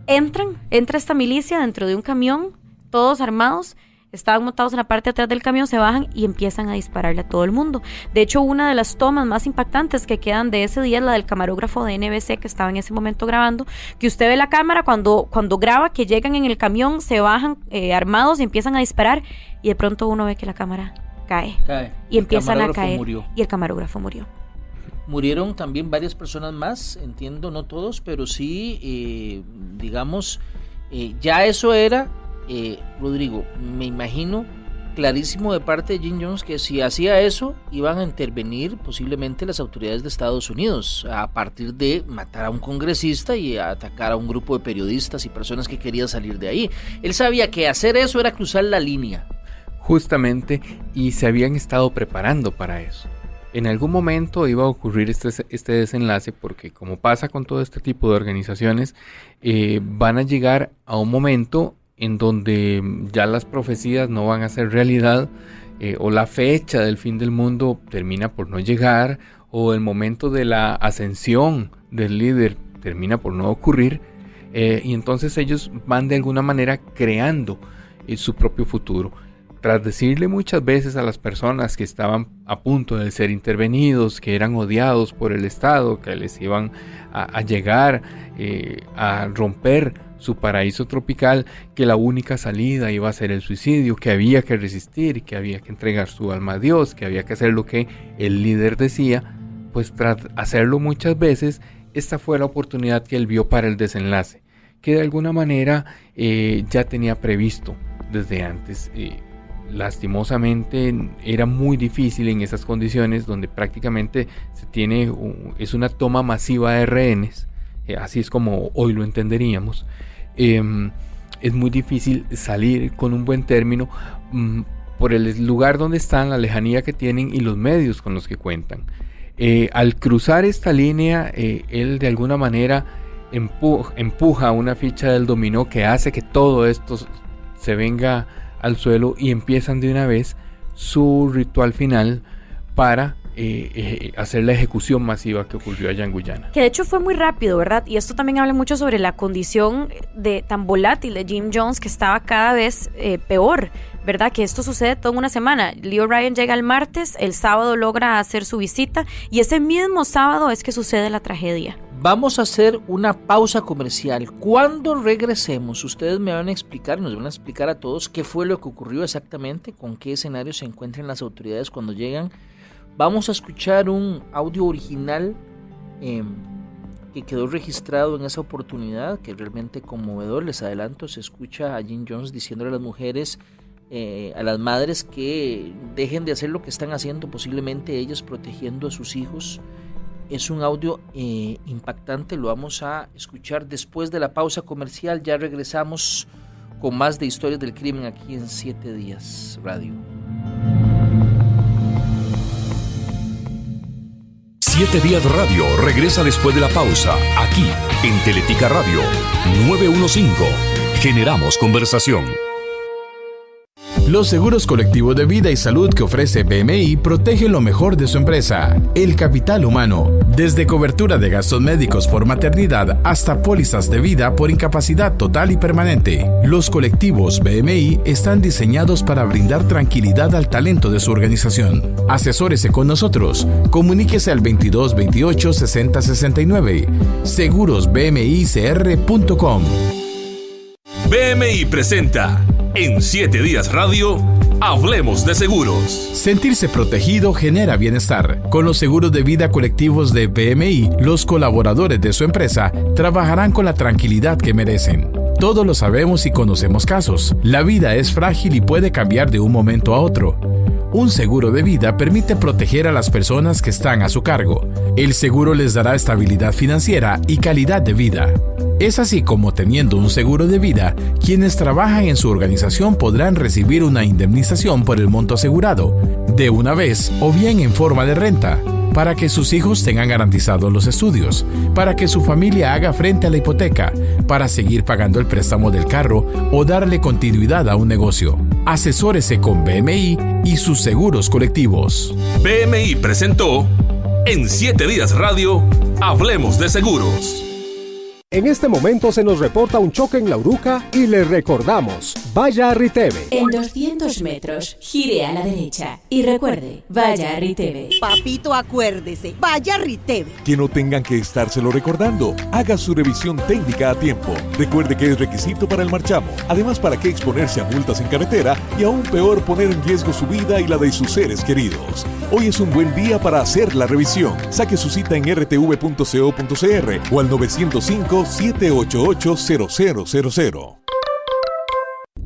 entra esta milicia dentro de un camión, todos armados, estaban montados en la parte de atrás del camión, se bajan y empiezan a dispararle a todo el mundo. De hecho, una de las tomas más impactantes que quedan de ese día es la del camarógrafo de NBC que estaba en ese momento grabando, que usted ve la cámara cuando graba que llegan en el camión, se bajan armados y empiezan a disparar, y de pronto uno ve que la cámara cae. Y empiezan a caer, y el camarógrafo murió. murieron también varias personas más, entiendo, no todos, pero sí, ya eso era, Rodrigo, me imagino clarísimo de parte de Jim Jones que si hacía eso iban a intervenir posiblemente las autoridades de Estados Unidos a partir de matar a un congresista y a atacar a un grupo de periodistas y personas que querían salir de ahí. Él sabía que hacer eso era cruzar la línea. Justamente, y se habían estado preparando para eso. En algún momento iba a ocurrir este desenlace porque, como pasa con todo este tipo de organizaciones, van a llegar a un momento en donde ya las profecías no van a ser realidad, o la fecha del fin del mundo termina por no llegar, o el momento de la ascensión del líder termina por no ocurrir, y entonces ellos van de alguna manera creando su propio futuro. Tras decirle muchas veces a las personas que estaban a punto de ser intervenidos, que eran odiados por el Estado, que les iban a llegar a romper su paraíso tropical, que la única salida iba a ser el suicidio, que había que resistir, que había que entregar su alma a Dios, que había que hacer lo que el líder decía, pues tras hacerlo muchas veces, esta fue la oportunidad que él vio para el desenlace, que de alguna manera ya tenía previsto desde antes. Lastimosamente era muy difícil en esas condiciones donde prácticamente es una toma masiva de rehenes, así es como hoy lo entenderíamos. Es muy difícil salir con un buen término por el lugar donde están, la lejanía que tienen y los medios con los que cuentan. Al cruzar esta línea, él de alguna manera empuja una ficha del dominó que hace que todo esto se venga al suelo y empiezan de una vez su ritual final para hacer la ejecución masiva que ocurrió allá en Guyana. Que de hecho fue muy rápido, ¿verdad? Y esto también habla mucho sobre la condición tan volátil de Jim Jones, que estaba cada vez peor, ¿verdad? Que esto sucede toda una semana. Lee O'Brien llega el martes, el sábado logra hacer su visita y ese mismo sábado es que sucede la tragedia. Vamos a hacer una pausa comercial. Cuando regresemos, ustedes me van a explicar, nos van a explicar a todos qué fue lo que ocurrió exactamente, con qué escenario se encuentran las autoridades cuando llegan. Vamos a escuchar un audio original que quedó registrado en esa oportunidad, que es realmente conmovedor. Les adelanto, se escucha a Jim Jones diciéndole a las mujeres, a las madres, que dejen de hacer lo que están haciendo, posiblemente ellas protegiendo a sus hijos. Es un audio impactante, lo vamos a escuchar después de la pausa comercial. Ya regresamos con más de Historias del Crimen aquí en 7 Días Radio. 7 Días Radio regresa después de la pausa, aquí en Teletica Radio 915. Generamos conversación. Los seguros colectivos de vida y salud que ofrece BMI protegen lo mejor de su empresa, el capital humano. Desde cobertura de gastos médicos por maternidad hasta pólizas de vida por incapacidad total y permanente. Los colectivos BMI están diseñados para brindar tranquilidad al talento de su organización. Asesórese con nosotros. Comuníquese al 22 28 60 69. segurosbmicr.com. BMI presenta en 7 Días Radio, Hablemos de Seguros. Sentirse protegido genera bienestar. Con los seguros de vida colectivos de BMI, los colaboradores de su empresa trabajarán con la tranquilidad que merecen. Todos lo sabemos y conocemos casos. La vida es frágil y puede cambiar de un momento a otro. Un seguro de vida permite proteger a las personas que están a su cargo. El seguro les dará estabilidad financiera y calidad de vida. Es así como, teniendo un seguro de vida, quienes trabajan en su organización podrán recibir una indemnización por el monto asegurado, de una vez o bien en forma de renta, para que sus hijos tengan garantizados los estudios, para que su familia haga frente a la hipoteca, para seguir pagando el préstamo del carro o darle continuidad a un negocio. Asesórese con BMI y sus seguros colectivos. BMI presentó en 7 Días Radio, Hablemos de Seguros. En este momento se nos reporta un choque en La Uruca y le recordamos, vaya a Riteve. En 200 metros, gire a la derecha y recuerde, vaya a Riteve. Papito, acuérdese, vaya a Riteve. Que no tengan que estárselo recordando. Haga su revisión técnica a tiempo. Recuerde que es requisito para el marchamo. Además, ¿para qué exponerse a multas en carretera y aún peor poner en riesgo su vida y la de sus seres queridos? Hoy es un buen día para hacer la revisión. Saque su cita en rtv.co.cr o al 905-788-0000.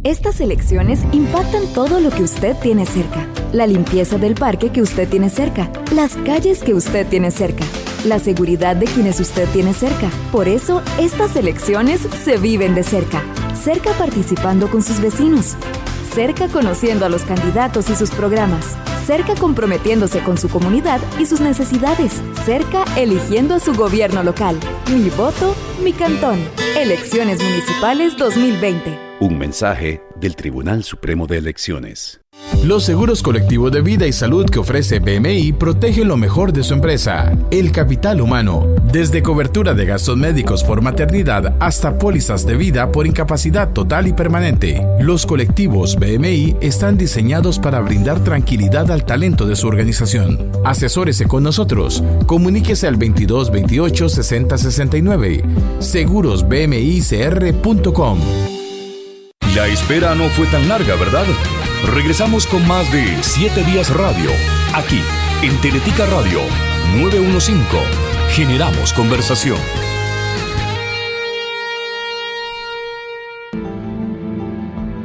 Estas elecciones impactan todo lo que usted tiene cerca. La limpieza del parque que usted tiene cerca, las calles que usted tiene cerca, la seguridad de quienes usted tiene cerca. Por eso, estas elecciones se viven de cerca. Cerca participando con sus vecinos. Cerca conociendo a los candidatos y sus programas. Cerca comprometiéndose con su comunidad y sus necesidades. Cerca eligiendo a su gobierno local. Mi voto, mi cantón. Elecciones Municipales 2020. Un mensaje del Tribunal Supremo de Elecciones. Los seguros colectivos de vida y salud que ofrece BMI protegen lo mejor de su empresa, el capital humano. Desde cobertura de gastos médicos por maternidad hasta pólizas de vida por incapacidad total y permanente. Los colectivos BMI están diseñados para brindar tranquilidad al talento de su organización. Asesórese con nosotros. Comuníquese al 22 28 60 69. segurosbmicr.com. La espera no fue tan larga, ¿verdad? Regresamos con más de 7 Días Radio, aquí en Teletica Radio 915. Generamos conversación.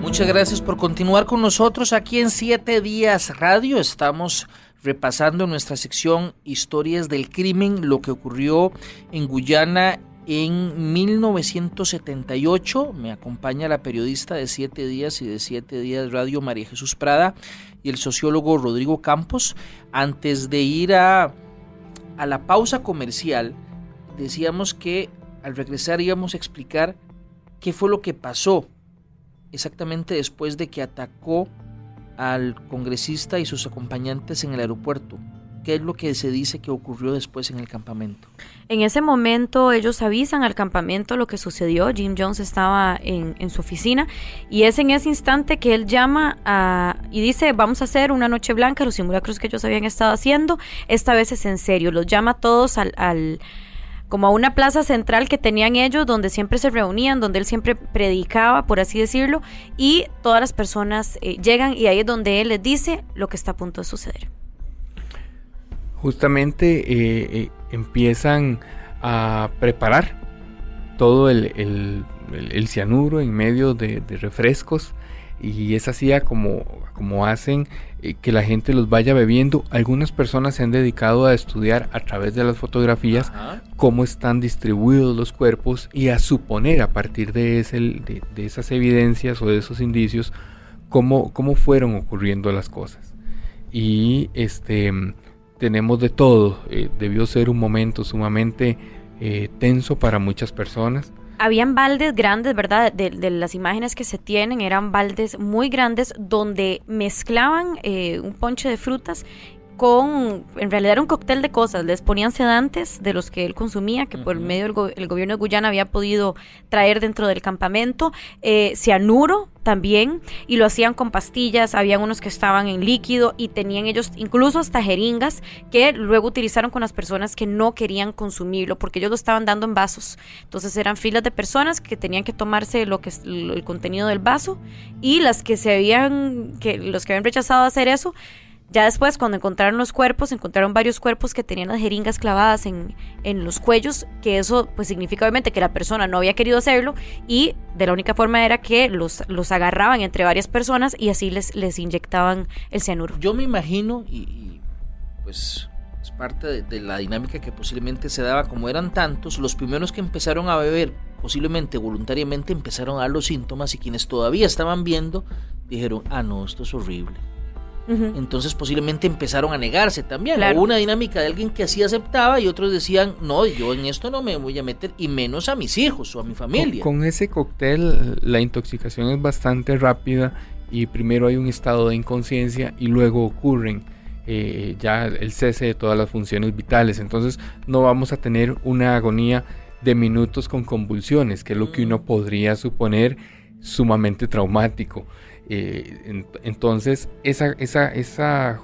Muchas gracias por continuar con nosotros aquí en 7 Días Radio. Estamos repasando en nuestra sección Historias del Crimen, lo que ocurrió en Guyana en 1978. Me acompaña la periodista de 7 Días y de 7 Días Radio, María Jesús Prada, y el sociólogo Rodrigo Campos. Antes de ir a la pausa comercial, decíamos que al regresar íbamos a explicar qué fue lo que pasó exactamente después de que atacó al congresista y sus acompañantes en el aeropuerto. ¿Qué es lo que se dice que ocurrió después en el campamento? En ese momento ellos avisan al campamento lo que sucedió. Jim Jones estaba en su oficina y es en ese instante que él llama y dice: vamos a hacer una noche blanca, los simulacros que ellos habían estado haciendo, esta vez es en serio. Los llama a todos como a una plaza central que tenían ellos, donde siempre se reunían, donde él siempre predicaba, por así decirlo, y todas las personas llegan, y ahí es donde él les dice lo que está a punto de suceder. Justamente empiezan a preparar todo el cianuro en medio de refrescos, y es así como hacen que la gente los vaya bebiendo. Algunas personas se han dedicado a estudiar a través de las fotografías cómo están distribuidos los cuerpos y a suponer a partir de esas evidencias o de esos indicios cómo fueron ocurriendo las cosas. Y tenemos de todo. Debió ser un momento sumamente tenso para muchas personas. Habían baldes grandes, ¿verdad? De las imágenes que se tienen, eran baldes muy grandes donde mezclaban un ponche de frutas en realidad era un cóctel de cosas. Les ponían sedantes de los que él consumía, que por medio del gobierno de Guyana había podido traer dentro del campamento, cianuro también, y lo hacían con pastillas. Habían unos que estaban en líquido y tenían ellos incluso hasta jeringas que luego utilizaron con las personas que no querían consumirlo, porque ellos lo estaban dando en vasos. Entonces eran filas de personas que tenían que tomarse el contenido del vaso, y los que habían rechazado hacer eso, ya después, cuando encontraron los cuerpos, encontraron varios cuerpos que tenían las jeringas clavadas en los cuellos, que eso pues significa obviamente que la persona no había querido hacerlo, y de la única forma era que los agarraban entre varias personas y así les inyectaban el cianuro. Yo me imagino, y pues es parte de la dinámica que posiblemente se daba, como eran tantos, los primeros que empezaron a beber, posiblemente voluntariamente, empezaron a dar los síntomas, y quienes todavía estaban viendo dijeron: no, esto es horrible. Entonces posiblemente empezaron a negarse también. Claro. Hubo una dinámica de alguien que así aceptaba y otros decían: no, yo en esto no me voy a meter, y menos a mis hijos o a mi familia. Con ese cóctel la intoxicación es bastante rápida, y primero hay un estado de inconsciencia y luego ocurren ya el cese de todas las funciones vitales. Entonces no vamos a tener una agonía de minutos con convulsiones, que es lo que uno podría suponer sumamente traumático. Entonces,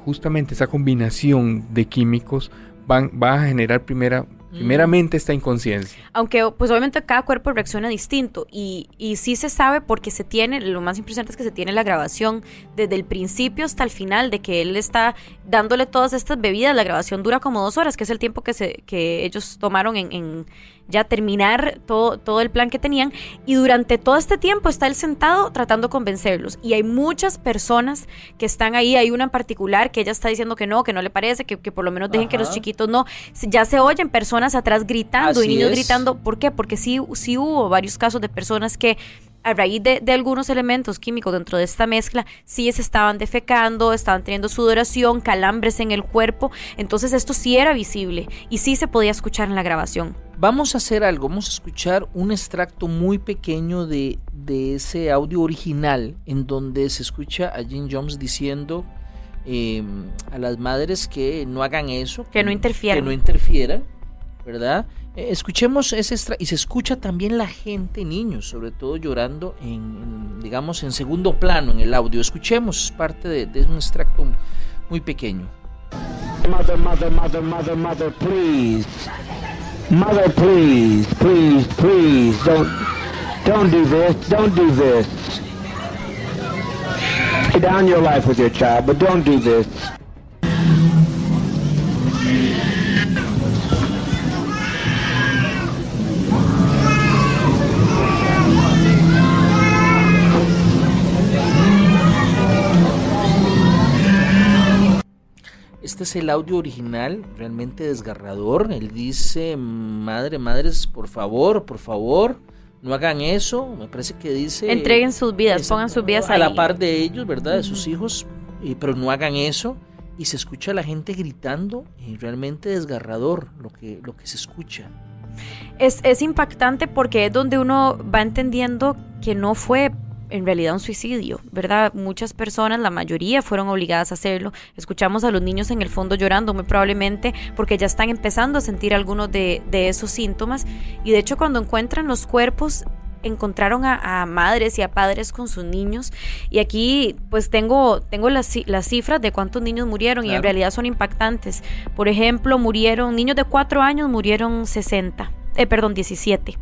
justamente esa combinación de químicos va a generar primeramente esta inconsciencia. Aunque pues obviamente cada cuerpo reacciona distinto y sí se sabe porque se tiene, lo más impresionante es que se tiene la grabación desde el principio hasta el final de que él está dándole todas estas bebidas. La grabación dura como 2 horas, que es el tiempo que ellos tomaron en ya terminar todo el plan que tenían, y durante todo este tiempo está él sentado tratando de convencerlos, y hay muchas personas que están ahí. Hay una en particular que ella está diciendo que no le parece, que por lo menos dejen que los chiquitos no, ya se oyen personas atrás gritando. Así y niños gritando. ¿Por qué? Porque sí hubo varios casos de personas que a raíz de algunos elementos químicos dentro de esta mezcla, sí se estaban defecando, estaban teniendo sudoración, calambres en el cuerpo. Entonces esto sí era visible y sí se podía escuchar en la grabación. Vamos a hacer algo, vamos a escuchar un extracto muy pequeño de ese audio original, en donde se escucha a Jim Jones diciendo a las madres que no hagan eso, que no interfieran, ¿verdad? Escuchemos ese extracto, y se escucha también la gente, niños sobre todo, llorando digamos en segundo plano en el audio. Escuchemos parte de un extracto muy pequeño. Mother, please. Mother, please, don't do this. Lay down your life with your child, but don't do this. Este es el audio original, realmente desgarrador. Él dice: madres, por favor, no hagan eso. Me parece que dice: entreguen sus vidas, pongan sus vidas a ahí. la par de ellos, ¿verdad? De sus hijos, pero no hagan eso. Y se escucha a la gente gritando, y realmente desgarrador lo que se escucha. Es impactante porque es donde uno va entendiendo que no fue en realidad un suicidio, ¿verdad? Muchas personas, la mayoría, fueron obligadas a hacerlo. Escuchamos a los niños en el fondo llorando, muy probablemente porque ya están empezando a sentir algunos de esos síntomas. Y de hecho, cuando encuentran los cuerpos, encontraron a madres y a padres con sus niños. Y aquí pues tengo las cifras de cuántos niños murieron. Claro. Y en realidad son impactantes. Por ejemplo, niños de 4 años murieron 17.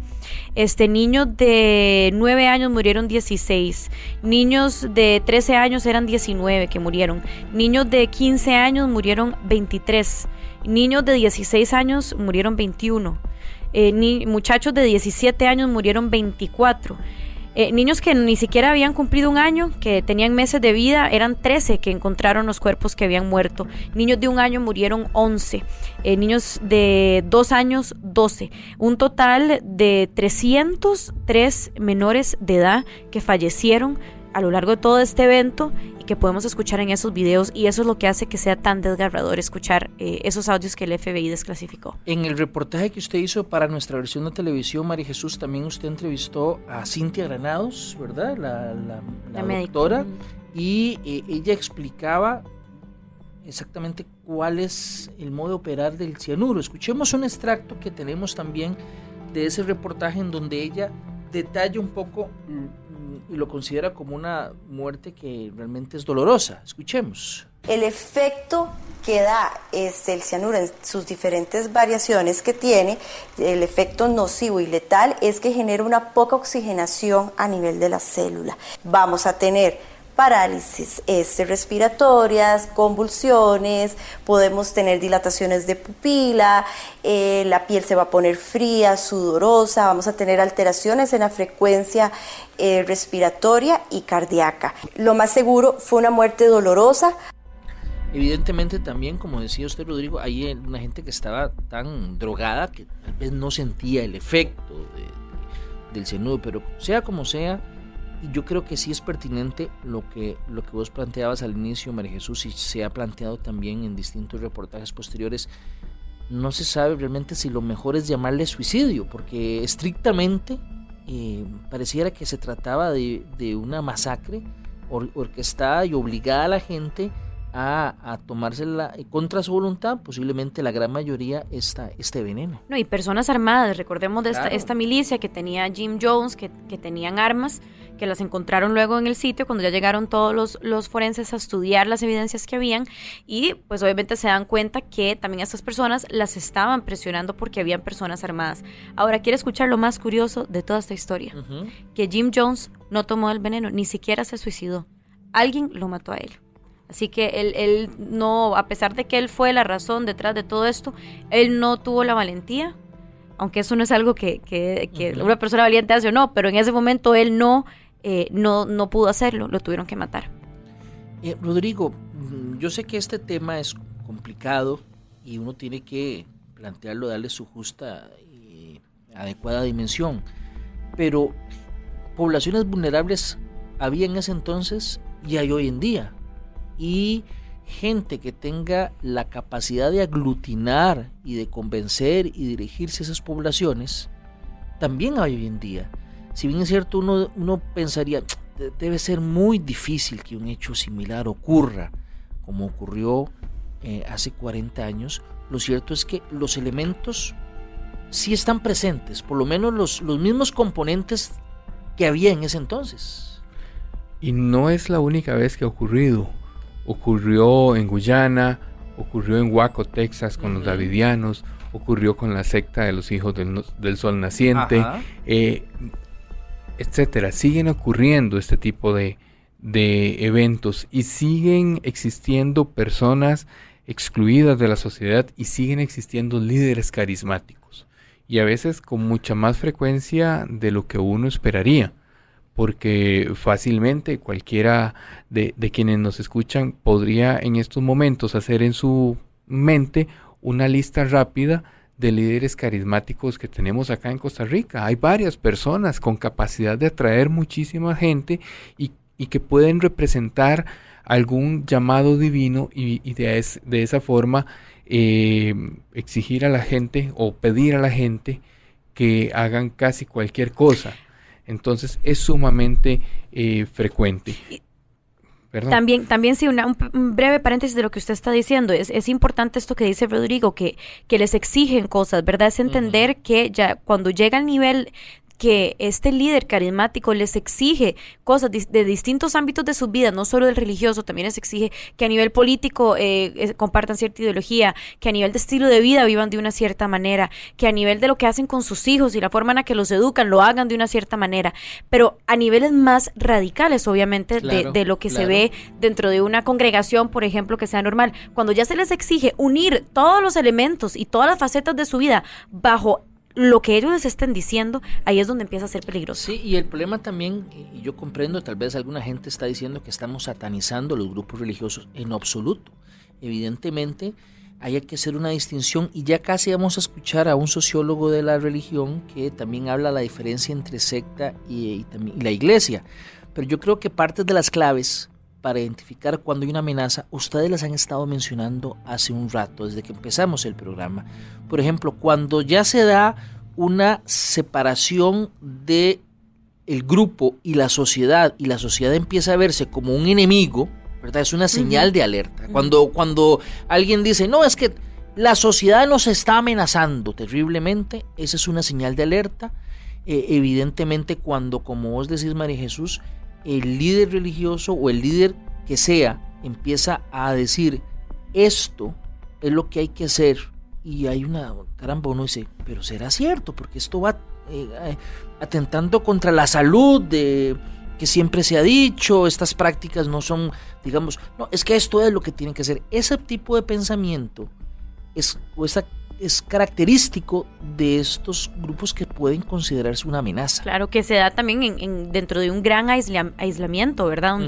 Niños de 9 años murieron 16. Niños de 13 años eran 19 que murieron. Niños de 15 años murieron 23. Niños de 16 años murieron 21. Muchachos de 17 años murieron 24. Niños que ni siquiera habían cumplido 1 año, que tenían meses de vida, eran 13 que encontraron los cuerpos que habían muerto. Niños de 1 año murieron 11. Niños de 2 años, 12. Un total de 303 menores de edad que fallecieron a lo largo de todo este evento y que podemos escuchar en esos videos, y eso es lo que hace que sea tan desgarrador escuchar esos audios que el FBI desclasificó. En el reportaje que usted hizo para nuestra versión de televisión, María Jesús, también usted entrevistó a Cintia Granados, ¿verdad? La doctora, y ella explicaba exactamente cuál es el modo de operar del cianuro. Escuchemos un extracto que tenemos también de ese reportaje, en donde ella detalla un poco y lo considera como una muerte que realmente es dolorosa. Escuchemos. El efecto que da el cianuro en sus diferentes variaciones que tiene, el efecto nocivo y letal, es que genera una poca oxigenación a nivel de la célula. Vamos a tener parálisis respiratorias, convulsiones, podemos tener dilataciones de pupila, la piel se va a poner fría, sudorosa, vamos a tener alteraciones en la frecuencia respiratoria y cardíaca. Lo más seguro fue una muerte dolorosa. Evidentemente también, como decía usted, Rodrigo, hay una gente que estaba tan drogada que tal vez no sentía el efecto del cianuro, pero sea como sea, y yo creo que sí es pertinente lo que vos planteabas al inicio, María Jesús, y se ha planteado también en distintos reportajes posteriores. No se sabe realmente si lo mejor es llamarle suicidio, porque estrictamente pareciera que se trataba de una masacre orquestada y obligada a la gente a tomársela contra su voluntad, posiblemente la gran mayoría este veneno. No, y personas armadas, recordemos de claro. esta milicia que tenía Jim Jones, que tenían armas, que las encontraron luego en el sitio cuando ya llegaron todos los forenses a estudiar las evidencias que habían, y pues obviamente se dan cuenta que también a estas personas las estaban presionando porque habían personas armadas. Ahora, quiero escuchar lo más curioso de toda esta historia, que Jim Jones no tomó el veneno, ni siquiera se suicidó. Alguien lo mató a él. Así que él no, a pesar de que él fue la razón detrás de todo esto, él no tuvo la valentía, aunque eso no es algo que una persona valiente hace o no, pero en ese momento él no pudo hacerlo, lo tuvieron que matar. Rodrigo, yo sé que este tema es complicado y uno tiene que plantearlo, darle su justa y adecuada dimensión, pero poblaciones vulnerables había en ese entonces y hay hoy en día, y gente que tenga la capacidad de aglutinar y de convencer y dirigirse a esas poblaciones también hay hoy en día. Si bien es cierto, uno pensaría, debe ser muy difícil que un hecho similar ocurra como ocurrió hace 40 años, lo cierto es que los elementos sí están presentes, por lo menos los mismos componentes que había en ese entonces. Y no es la única vez que ha ocurrido. Ocurrió en Guyana, ocurrió en Waco, Texas, con los davidianos, ocurrió con la secta de los hijos del sol naciente, etcétera. Siguen ocurriendo este tipo de eventos y siguen existiendo personas excluidas de la sociedad y siguen existiendo líderes carismáticos, y a veces con mucha más frecuencia de lo que uno esperaría, porque fácilmente cualquiera de quienes nos escuchan podría en estos momentos hacer en su mente una lista rápida de líderes carismáticos que tenemos acá en Costa Rica. Hay varias personas con capacidad de atraer muchísima gente y que pueden representar algún llamado divino y de esa forma exigir a la gente o pedir a la gente que hagan casi cualquier cosa. Entonces es sumamente frecuente. También sí, un breve paréntesis de lo que usted está diciendo. Es importante esto que dice Rodrigo, que les exigen cosas, ¿verdad? Es entender que ya cuando llega al nivel que este líder carismático les exige cosas de distintos ámbitos de su vida, no solo del religioso, también les exige que a nivel político compartan cierta ideología, que a nivel de estilo de vida vivan de una cierta manera, que a nivel de lo que hacen con sus hijos y la forma en la que los educan, lo hagan de una cierta manera, pero a niveles más radicales, obviamente, de lo que se ve dentro de una congregación, por ejemplo, que sea normal. Cuando ya se les exige unir todos los elementos y todas las facetas de su vida bajo lo que ellos les estén diciendo, ahí es donde empieza a ser peligroso. Sí, y el problema también, y yo comprendo, tal vez alguna gente está diciendo que estamos satanizando los grupos religiosos, en absoluto. Evidentemente, hay que hacer una distinción, y ya casi vamos a escuchar a un sociólogo de la religión que también habla de la diferencia entre secta y la iglesia. Pero yo creo que parte de las claves para identificar cuando hay una amenaza, ustedes las han estado mencionando hace un rato, desde que empezamos el programa. Por ejemplo, cuando ya se da una separación de el grupo y la sociedad empieza a verse como un enemigo, ¿verdad? Es una señal de alerta. Cuando alguien dice, no, es que la sociedad nos está amenazando terriblemente, esa es una señal de alerta. Evidentemente, cuando, como vos decís, María Jesús, el líder religioso o el líder que sea empieza a decir, esto es lo que hay que hacer, y hay caramba, uno dice, pero será cierto, porque esto va atentando contra la salud que siempre se ha dicho, estas prácticas no son, digamos, no, es que esto es lo que tienen que hacer. Ese tipo de pensamiento es característico de estos grupos que pueden considerarse una amenaza. Claro, que se da también dentro de un gran aislamiento, ¿verdad?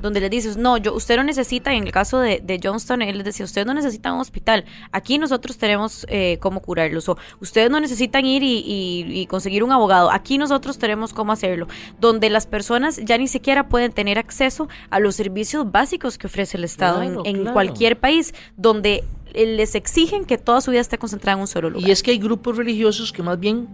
Donde les dices, no, usted no necesita, en el caso de Johnston, él les decía, ustedes no necesitan un hospital, aquí nosotros tenemos cómo curarlos, o ustedes no necesitan ir y conseguir un abogado, aquí nosotros tenemos cómo hacerlo, donde las personas ya ni siquiera pueden tener acceso a los servicios básicos que ofrece el Estado en cualquier país, donde les exigen que toda su vida esté concentrada en un solo lugar. Y es que hay grupos religiosos que más bien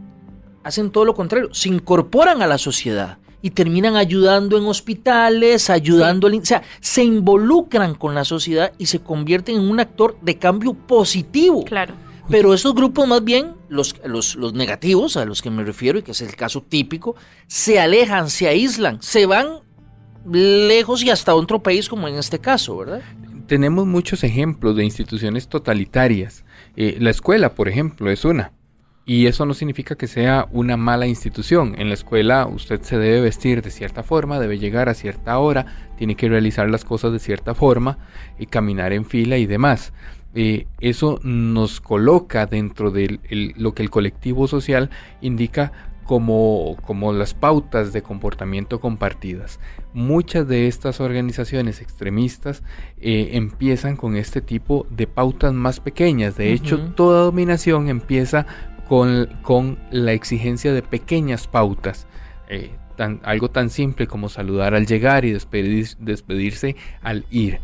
hacen todo lo contrario, se incorporan a la sociedad y terminan ayudando en hospitales, o sea, se involucran con la sociedad y se convierten en un actor de cambio positivo. Claro. Pero esos grupos más bien, los negativos a los que me refiero, y que es el caso típico, se alejan, se aíslan, se van lejos y hasta otro país como en este caso, ¿verdad? Tenemos muchos ejemplos de instituciones totalitarias. La escuela, por ejemplo, es una. Y eso no significa que sea una mala institución. En la escuela usted se debe vestir de cierta forma, debe llegar a cierta hora, tiene que realizar las cosas de cierta forma, caminar en fila y demás. Eso nos coloca dentro de lo que el colectivo social indica como las pautas de comportamiento compartidas. Muchas de estas organizaciones extremistas empiezan con este tipo de pautas más pequeñas. De hecho, toda dominación empieza con la exigencia de pequeñas pautas. Algo tan simple como saludar al llegar y despedirse al ir.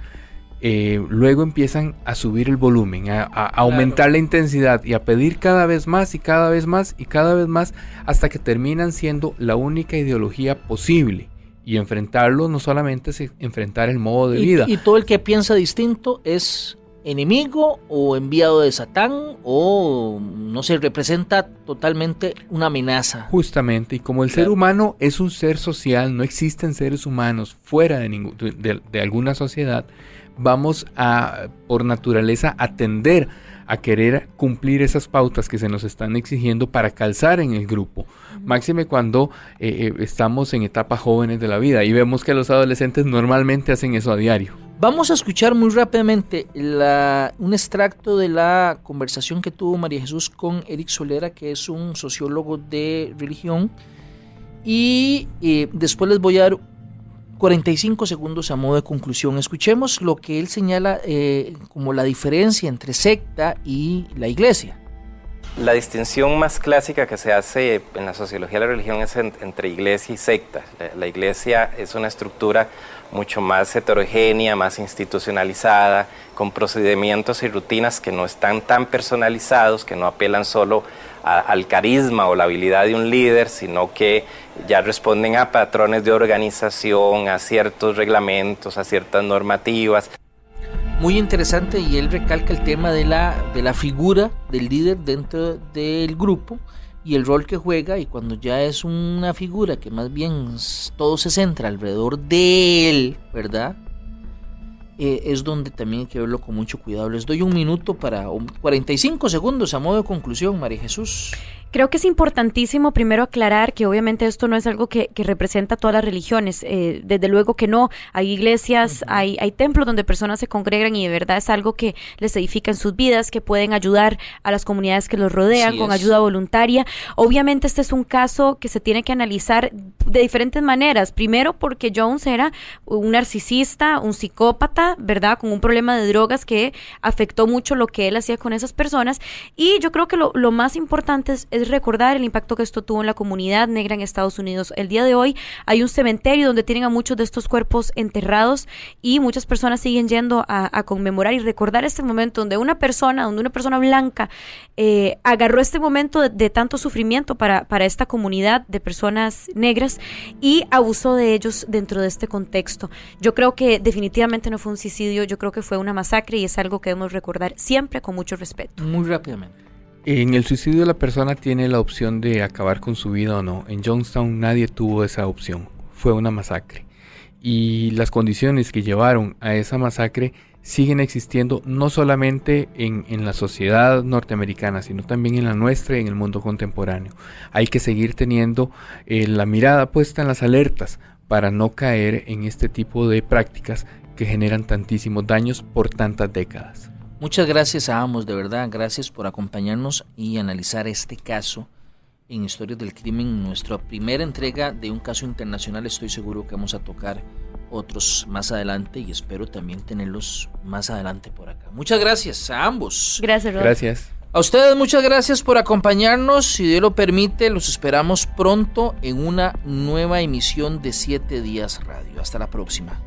Luego empiezan a subir el volumen, a aumentar la intensidad y a pedir cada vez más y cada vez más y cada vez más, hasta que terminan siendo la única ideología posible. Y enfrentarlo no solamente es enfrentar el modo de vida. Y todo el que piensa distinto es enemigo o enviado de Satán o no se representa totalmente una amenaza. Justamente, y como el ser humano es un ser social, no existen seres humanos fuera de alguna sociedad, vamos a, por naturaleza, a tender a querer cumplir esas pautas que se nos están exigiendo para calzar en el grupo. Máxime cuando estamos en etapas jóvenes de la vida y vemos que los adolescentes normalmente hacen eso a diario. Vamos a escuchar muy rápidamente un extracto de la conversación que tuvo María Jesús con Eric Solera, que es un sociólogo de religión, y después les voy a dar 45 segundos a modo de conclusión. Escuchemos lo que él señala como la diferencia entre secta y la iglesia. La distinción más clásica que se hace en la sociología de la religión es entre iglesia y secta. La iglesia es una estructura mucho más heterogénea, más institucionalizada, con procedimientos y rutinas que no están tan personalizados, que no apelan solo al carisma o la habilidad de un líder, sino que ya responden a patrones de organización, a ciertos reglamentos, a ciertas normativas. Muy interesante, y él recalca el tema de la figura del líder dentro del grupo y el rol que juega, y cuando ya es una figura que más bien todo se centra alrededor de él, ¿verdad? Es donde también hay que verlo con mucho cuidado. Les doy 45 segundos a modo de conclusión, María Jesús. Creo que es importantísimo primero aclarar que obviamente esto no es algo que representa todas las religiones, desde luego que no, hay iglesias, hay templos donde personas se congregan y de verdad es algo que les edifica en sus vidas, que pueden ayudar a las comunidades que los rodean con ayuda voluntaria. Obviamente este es un caso que se tiene que analizar de diferentes maneras, primero porque Jones era un narcisista, un psicópata, ¿verdad? Con un problema de drogas que afectó mucho lo que él hacía con esas personas, y yo creo que lo más importante es recordar el impacto que esto tuvo en la comunidad negra en Estados Unidos. El día de hoy hay un cementerio donde tienen a muchos de estos cuerpos enterrados y muchas personas siguen yendo a conmemorar y recordar este momento donde una persona blanca agarró este momento de tanto sufrimiento para esta comunidad de personas negras y abusó de ellos dentro de este contexto. Yo creo que definitivamente no fue un suicidio, yo creo que fue una masacre y es algo que debemos recordar siempre con mucho respeto. Muy rápidamente. En el suicidio la persona tiene la opción de acabar con su vida o no. En Jonestown nadie tuvo esa opción. Fue una masacre. Y las condiciones que llevaron a esa masacre siguen existiendo no solamente en la sociedad norteamericana, sino también en la nuestra y en el mundo contemporáneo. Hay que seguir teniendo la mirada puesta en las alertas para no caer en este tipo de prácticas que generan tantísimos daños por tantas décadas. Muchas gracias a ambos, de verdad, gracias por acompañarnos y analizar este caso en Historias del Crimen, nuestra primera entrega de un caso internacional. Estoy seguro que vamos a tocar otros más adelante y espero también tenerlos más adelante por acá. Muchas gracias a ambos. Gracias, Rod. Gracias. A ustedes muchas gracias por acompañarnos. Si Dios lo permite, los esperamos pronto en una nueva emisión de 7 Días Radio. Hasta la próxima.